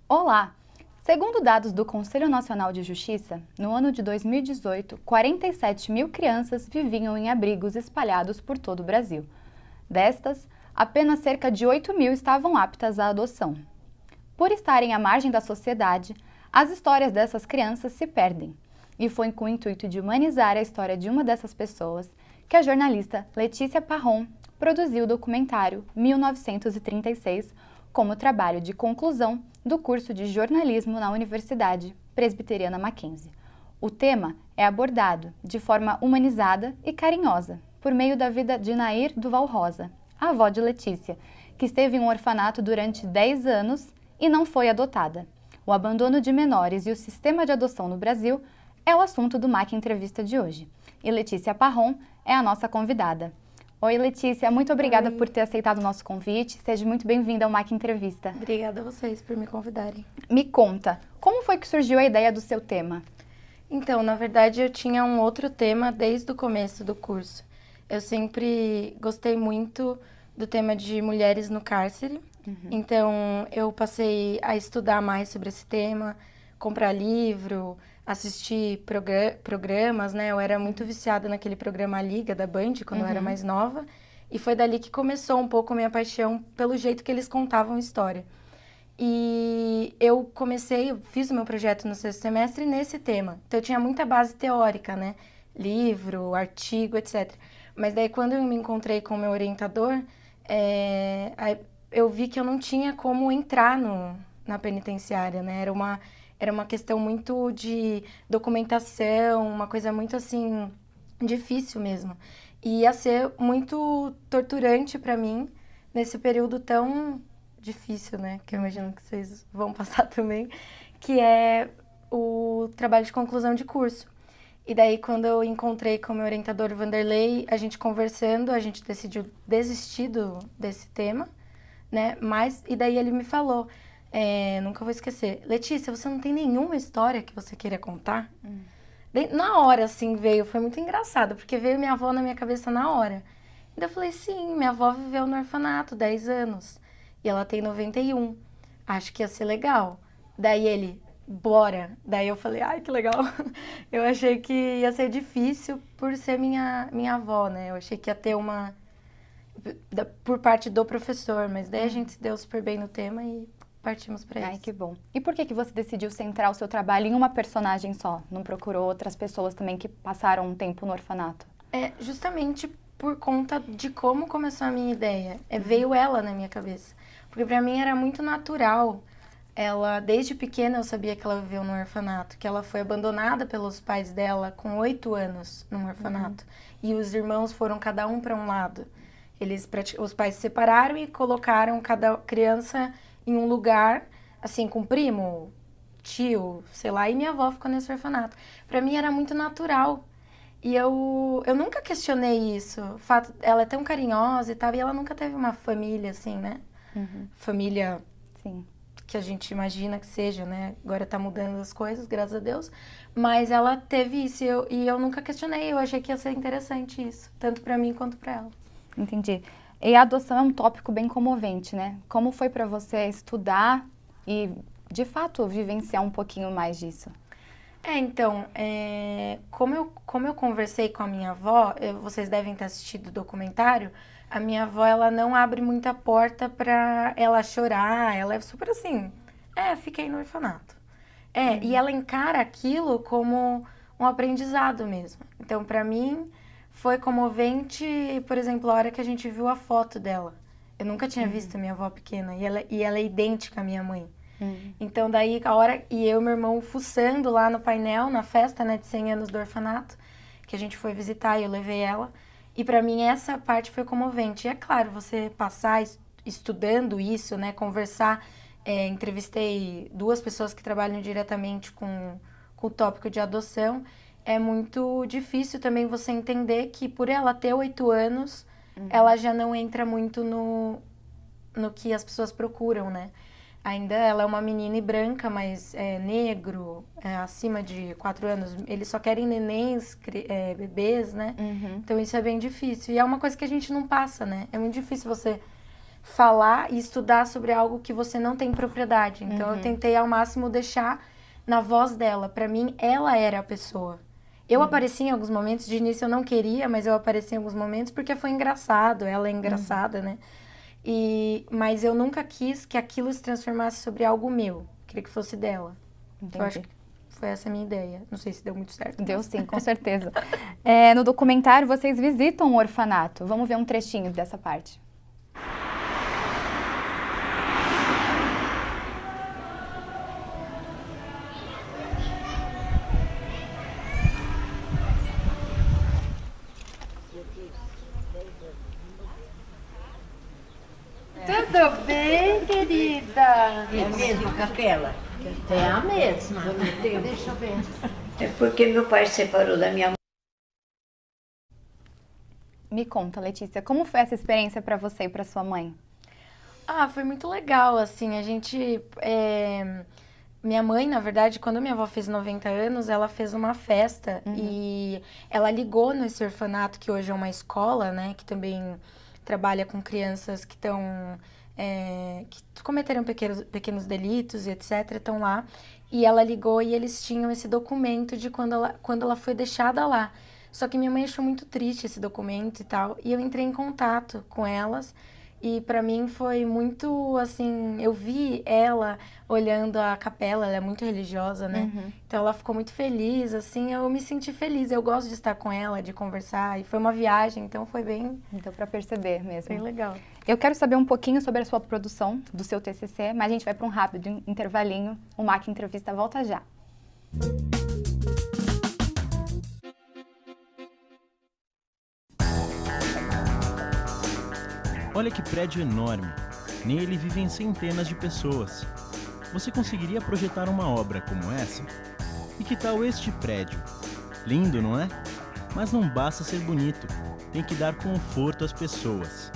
Olá! Segundo dados do Conselho Nacional de Justiça, no ano de 2018, 47 mil crianças viviam em abrigos espalhados por todo o Brasil. Destas, apenas cerca de 8 mil estavam aptas à adoção. Por estarem à margem da sociedade, as histórias dessas crianças se perdem. E foi com o intuito de humanizar a história de uma dessas pessoas que a jornalista Letícia Parron produziu o documentário 1936 como trabalho de conclusão do curso de jornalismo na Universidade Presbiteriana Mackenzie. O tema é abordado de forma humanizada e carinhosa por meio da vida de Nair Duval Rosa, a avó de Letícia, que esteve em um orfanato durante 10 anos e não foi adotada. O abandono de menores e o sistema de adoção no Brasil é o assunto do MAC Entrevista de hoje. E Letícia Parron é a nossa convidada. Oi, Letícia, muito obrigada por ter aceitado o nosso convite. Seja muito bem-vinda ao MAC Entrevista. Obrigada a vocês por me convidarem. Me conta, como foi que surgiu a ideia do seu tema? Então, na verdade, eu tinha um outro tema desde o começo do curso. Eu sempre gostei muito do tema de mulheres no cárcere. Então, eu passei a estudar mais sobre esse tema, comprar livro, assistir programas, né? Eu era muito viciada naquele programa Liga, da Band, quando eu era mais nova. E foi dali que começou um pouco a minha paixão pelo jeito que eles contavam história. E eu fiz o meu projeto no 6º semestre nesse tema. Então, eu tinha muita base teórica, né? Livro, artigo, etc. Mas daí, quando eu me encontrei com o meu orientador, eu vi que eu não tinha como entrar na penitenciária, né? Era uma questão muito de documentação, uma coisa muito, assim, difícil mesmo. E ia ser muito torturante para mim nesse período tão difícil, né? Que eu imagino que vocês vão passar também, que é o trabalho de conclusão de curso. E daí, quando eu encontrei com o meu orientador Vanderlei, a gente conversando, a gente decidiu desistir desse tema, né? E daí ele me falou, nunca vou esquecer, Letícia, você não tem nenhuma história que você queira contar? Daí, na hora, assim, foi muito engraçado, porque veio minha avó na minha cabeça na hora. E daí eu falei, sim, minha avó viveu no orfanato 10 anos, e ela tem 91, acho que ia ser legal. Daí ele, bora. Daí eu falei, ai, que legal. Eu achei que ia ser difícil por ser minha avó, né? Eu achei que ia ter por parte do professor, mas daí a gente se deu super bem no tema e partimos para isso. Ai, que bom. E por que você decidiu centrar o seu trabalho em uma personagem só? Não procurou outras pessoas também que passaram um tempo no orfanato? Justamente por conta de como começou a minha ideia. Veio ela na minha cabeça. Porque para mim era muito natural. Desde pequena eu sabia que ela viveu no orfanato, que ela foi abandonada pelos pais dela com 8 anos num orfanato. E os irmãos foram cada um para um lado. Os pais se separaram e colocaram cada criança em um lugar, assim, com primo, tio, sei lá, e minha avó ficou nesse orfanato. Para mim era muito natural. E eu nunca questionei isso. O fato, ela é tão carinhosa e tal, e ela nunca teve uma família, assim, né? Família, sim, que a gente imagina que seja, né? Agora tá mudando as coisas, graças a Deus. Mas ela teve isso e eu nunca questionei. Eu achei que ia ser interessante isso, tanto para mim quanto para ela. Entendi. E a adoção é um tópico bem comovente, né? Como foi para você estudar e, de fato, vivenciar um pouquinho mais disso? Então, como eu conversei com a minha avó, vocês devem ter assistido o documentário, a minha avó, ela não abre muita porta pra ela chorar, ela é super assim, fiquei no orfanato. E ela encara aquilo como um aprendizado mesmo. Então, pra mim, foi comovente, por exemplo, a hora que a gente viu a foto dela. Eu nunca tinha visto a minha avó pequena, e ela é idêntica à minha mãe. Então, daí, e eu e meu irmão fuçando lá no painel, na festa, né, de 100 anos do orfanato, que a gente foi visitar e eu levei ela. E pra mim essa parte foi comovente. E é claro, você passar estudando isso, né, conversar, entrevistei 2 pessoas que trabalham diretamente com o tópico de adoção. É muito difícil também você entender que por ela ter 8 anos, ela já não entra muito no que as pessoas procuram, né? Ainda ela é uma menina e branca, mas é negro, acima de 4 anos. Eles só querem nenéns, bebês, né? Então isso é bem difícil. E é uma coisa que a gente não passa, né? É muito difícil você falar e estudar sobre algo que você não tem propriedade. Então eu tentei ao máximo deixar na voz dela. Pra mim, ela era a pessoa. Eu apareci em alguns momentos, de início eu não queria, mas eu apareci em alguns momentos porque foi engraçado. Ela é engraçada, né? Mas eu nunca quis que aquilo se transformasse sobre algo meu. Queria que fosse dela. Entendi. Eu acho que foi essa a minha ideia. Não sei se deu muito certo. Deu sim, com certeza. No documentário, vocês visitam o orfanato. Vamos ver um trechinho dessa parte. Tudo bem, querida? É a mesma capela? É a mesma. Deixa eu ver. É porque meu pai se separou da minha mãe. Me conta, Letícia, como foi essa experiência para você e para sua mãe? Foi muito legal, assim, a gente... Minha mãe, na verdade, quando minha avó fez 90 anos, ela fez uma festa e ela ligou nesse orfanato, que hoje é uma escola, né, que também trabalha com crianças que estão... que cometeram pequenos delitos e etc, estão lá. E ela ligou e eles tinham esse documento de quando ela foi deixada lá. Só que minha mãe achou muito triste esse documento e tal, e eu entrei em contato com elas. E pra mim foi muito, assim, eu vi ela olhando a capela, ela é muito religiosa, né? Então ela ficou muito feliz, assim, eu me senti feliz. Eu gosto de estar com ela, de conversar, e foi uma viagem, então foi bem... Deu para perceber mesmo. Bem legal. Eu quero saber um pouquinho sobre a sua produção, do seu TCC, mas a gente vai para um rápido intervalinho. O MAC Entrevista volta já. Olha que prédio enorme. Nele vivem centenas de pessoas. Você conseguiria projetar uma obra como essa? E que tal este prédio? Lindo, não é? Mas não basta ser bonito, tem que dar conforto às pessoas.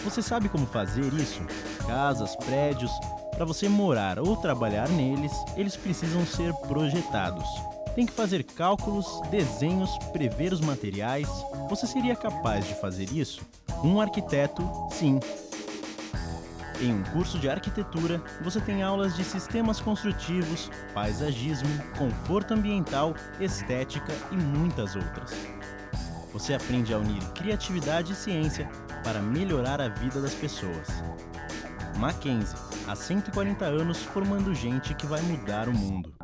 Você sabe como fazer isso? Casas, prédios, para você morar ou trabalhar neles, eles precisam ser projetados. Tem que fazer cálculos, desenhos, prever os materiais. Você seria capaz de fazer isso? Um arquiteto, sim. Em um curso de arquitetura, você tem aulas de sistemas construtivos, paisagismo, conforto ambiental, estética e muitas outras. Você aprende a unir criatividade e ciência para melhorar a vida das pessoas. Mackenzie, há 140 anos formando gente que vai mudar o mundo.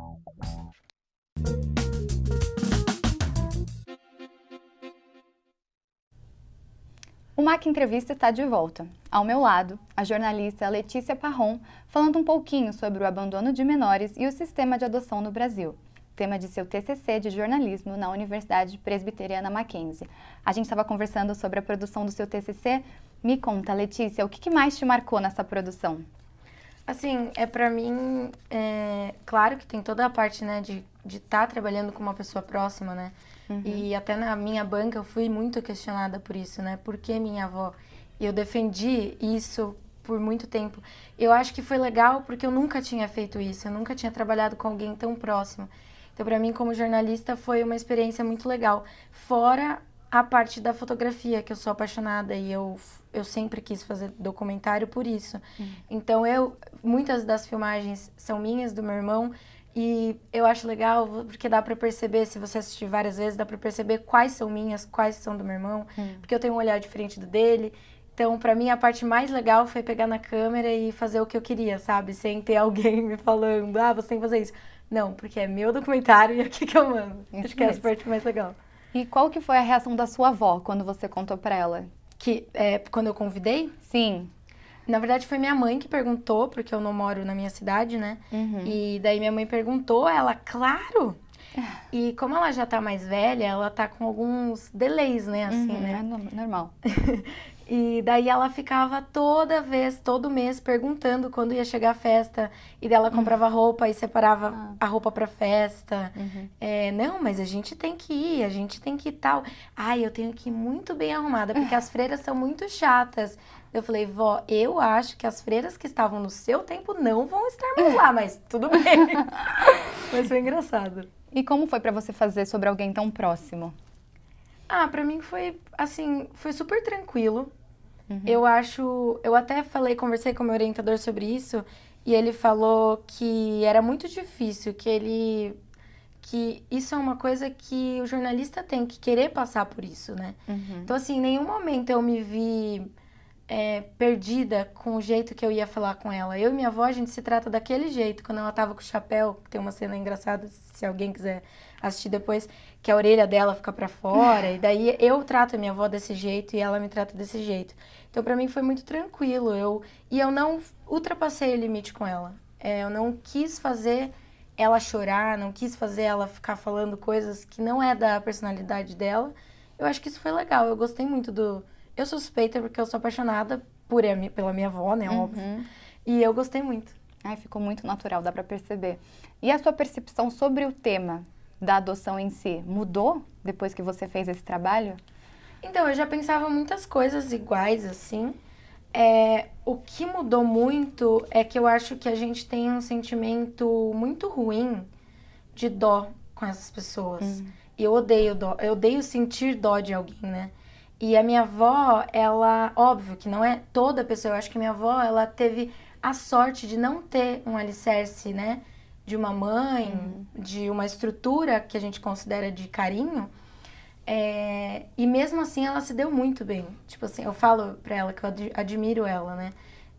O MAC Entrevista está de volta. Ao meu lado, a jornalista Letícia Parron, falando um pouquinho sobre o abandono de menores e o sistema de adoção no Brasil, tema de seu TCC de jornalismo na Universidade Presbiteriana Mackenzie. A gente estava conversando sobre a produção do seu TCC. Me conta, Letícia, o que mais te marcou nessa produção? Assim, pra mim, claro que tem toda a parte, né, de estar trabalhando com uma pessoa próxima, né? E até na minha banca eu fui muito questionada por isso, né? Por que minha avó? E eu defendi isso por muito tempo. Eu acho que foi legal porque eu nunca tinha feito isso, eu nunca tinha trabalhado com alguém tão próximo. Então, pra mim, como jornalista, foi uma experiência muito legal. Fora a parte da fotografia, que eu sou apaixonada e eu sempre quis fazer documentário por isso. Então, muitas das filmagens são minhas, do meu irmão, e eu acho legal porque dá pra perceber, se você assistir várias vezes, dá pra perceber quais são minhas, quais são do meu irmão, porque eu tenho um olhar diferente do dele. Então, pra mim, a parte mais legal foi pegar na câmera e fazer o que eu queria, sabe? Sem ter alguém me falando, você tem que fazer isso. Não, porque é meu documentário e é aqui que eu mando. Isso Acho que é essa mesmo. parte mais legal. E qual que foi a reação da sua avó quando você contou para ela? Que quando eu convidei, Sim. na verdade foi minha mãe que perguntou, porque eu não moro na minha cidade, né? E daí minha mãe perguntou, ela, claro! E como ela já tá mais velha, ela tá com alguns delays, né, assim, né? É normal. E daí ela ficava todo mês, perguntando quando ia chegar a festa. E daí ela comprava roupa e separava a roupa pra festa. Não, mas a gente tem que ir, a gente tem que ir tal. Ai, eu tenho que ir muito bem arrumada, porque as freiras são muito chatas. Eu falei, vó, eu acho que as freiras que estavam no seu tempo não vão estar mais lá, mas tudo bem. Mas foi engraçado. E como foi pra você fazer sobre alguém tão próximo? Pra mim foi, assim, foi super tranquilo. Eu até conversei com o meu orientador sobre isso, e ele falou que era muito difícil, que isso é uma coisa que o jornalista tem que querer passar por isso, né? Então, assim, em nenhum momento eu me vi perdida com o jeito que eu ia falar com ela. Eu e minha avó, a gente se trata daquele jeito. Quando ela tava com o chapéu, tem uma cena engraçada, se alguém quiser assistir depois, que a orelha dela fica pra fora, e daí eu trato a minha avó desse jeito e ela me trata desse jeito. Então, pra mim foi muito tranquilo. E eu não ultrapassei o limite com ela. Eu não quis fazer ela chorar, não quis fazer ela ficar falando coisas que não é da personalidade dela. Eu acho que isso foi legal. Eu gostei muito Eu sou suspeita porque eu sou apaixonada pela minha avó, né, óbvio. E eu gostei muito. Ai, ficou muito natural, dá pra perceber. E a sua percepção sobre o tema da adoção em si mudou depois que você fez esse trabalho? Então, eu já pensava muitas coisas iguais, assim. O que mudou muito é que eu acho que a gente tem um sentimento muito ruim de dó com essas pessoas. E eu odeio dó, eu odeio sentir dó de alguém, né? E a minha avó, óbvio que não é toda pessoa, eu acho que minha avó, ela teve a sorte de não ter um alicerce, né? De uma mãe, de uma estrutura que a gente considera de carinho. E mesmo assim ela se deu muito bem. Tipo assim, eu falo pra ela que eu admiro ela, né?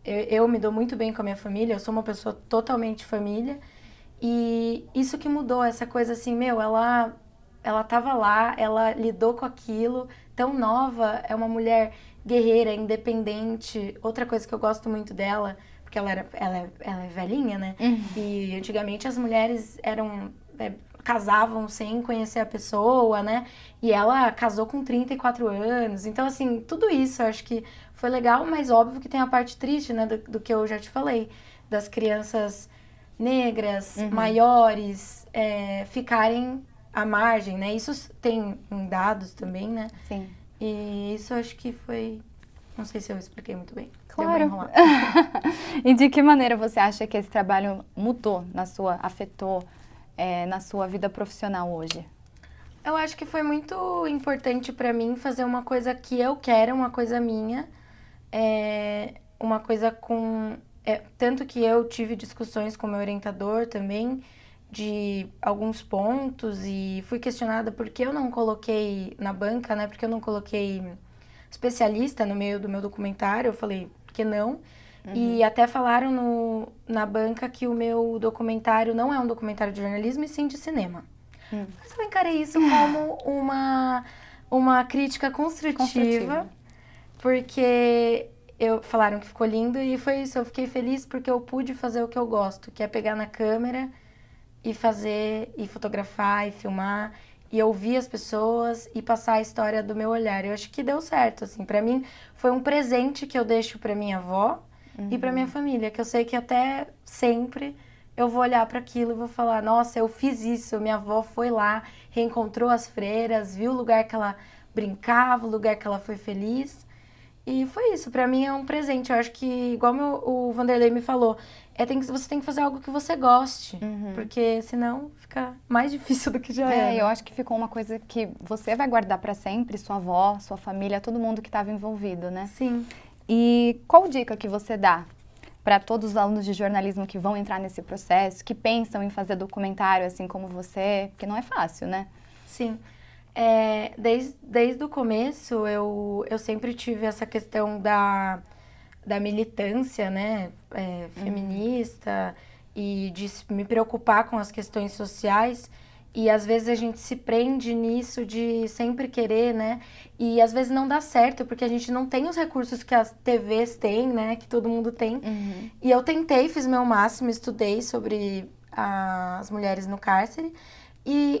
Eu me dou muito bem com a minha família, eu sou uma pessoa totalmente família. E isso que mudou, essa coisa assim, ela tava lá, ela lidou com aquilo, tão nova, é uma mulher guerreira, independente. Outra coisa que eu gosto muito dela, porque ela é velhinha, né? E antigamente as mulheres casavam sem conhecer a pessoa, né? E ela casou com 34 anos. Então, assim, tudo isso eu acho que foi legal, mas óbvio que tem a parte triste, né? Do que eu já te falei, das crianças negras, maiores, ficarem à margem, né? Isso tem em dados também, né? Sim. E isso eu acho que foi... Não sei se eu expliquei muito bem. Claro. E de que maneira você acha que esse trabalho afetou na sua vida profissional hoje? Eu acho que foi muito importante pra mim fazer uma coisa que eu quero, uma coisa minha, uma coisa com... tanto que eu tive discussões com o meu orientador também, de alguns pontos, e fui questionada por que eu não coloquei na banca, né? Porque eu não coloquei especialista no meio do meu documentário. Eu falei, por que não? E até falaram na banca que o meu documentário não é um documentário de jornalismo, e sim de cinema. Mas eu encarei isso como uma crítica construtiva. Porque falaram que ficou lindo, e foi isso. Eu fiquei feliz porque eu pude fazer o que eu gosto, que é pegar na câmera e fazer, e fotografar, e filmar, e ouvir as pessoas e passar a história do meu olhar. Eu acho que deu certo, assim. Pra mim, foi um presente que eu deixo pra minha avó e pra minha família, que eu sei que até sempre eu vou olhar para aquilo e vou falar, nossa, eu fiz isso, minha avó foi lá, reencontrou as freiras, viu o lugar que ela brincava, o lugar que ela foi feliz. E foi isso, pra mim é um presente. Eu acho que, igual o Vanderlei me falou, você tem que fazer algo que você goste, porque senão fica mais difícil do que já é. Eu acho que ficou uma coisa que você vai guardar pra sempre, sua avó, sua família, todo mundo que estava envolvido, né? Sim. E qual dica que você dá para todos os alunos de jornalismo que vão entrar nesse processo, que pensam em fazer documentário assim como você, porque não é fácil, né? Sim. Desde o começo, eu sempre tive essa questão da militância, né, feminista, e de me preocupar com as questões sociais. E às vezes a gente se prende nisso de sempre querer, né? E às vezes não dá certo, porque a gente não tem os recursos que as TVs têm, né? Que todo mundo tem. E eu tentei, fiz meu máximo, estudei sobre as mulheres no cárcere.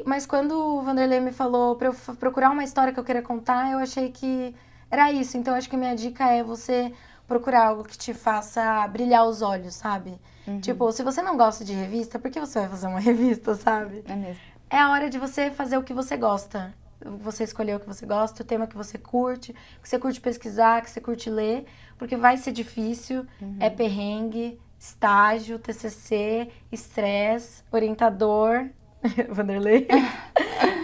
Mas quando o Vanderlei me falou para eu procurar uma história que eu queria contar, eu achei que era isso. Então, acho que a minha dica é você procurar algo que te faça brilhar os olhos, sabe? Tipo, se você não gosta de revista, por que você vai fazer uma revista, sabe? É mesmo. É a hora de você fazer o que você gosta. Você escolher o que você gosta, o tema que você curte pesquisar, que você curte ler, porque vai ser difícil, é perrengue, estágio, TCC, estresse, orientador, Vanderlei.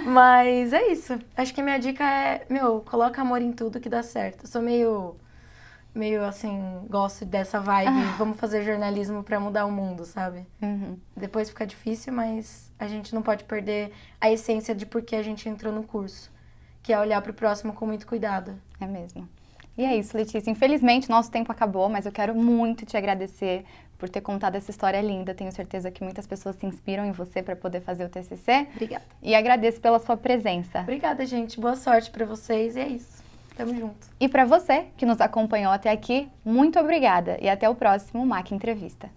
Mas é isso. Acho que a minha dica é, coloca amor em tudo que dá certo. Eu sou meio assim, gosto dessa vibe, vamos fazer jornalismo pra mudar o mundo, sabe? Depois fica difícil, mas a gente não pode perder a essência de por que a gente entrou no curso, que é olhar pro próximo com muito cuidado. É mesmo. E é isso, Letícia. Infelizmente, nosso tempo acabou, mas eu quero muito te agradecer por ter contado essa história linda. Tenho certeza que muitas pessoas se inspiram em você para poder fazer o TCC. Obrigada. E agradeço pela sua presença. Obrigada, gente. Boa sorte pra vocês e é isso. Tamo junto. E para você que nos acompanhou até aqui, muito obrigada e até o próximo MAC Entrevista.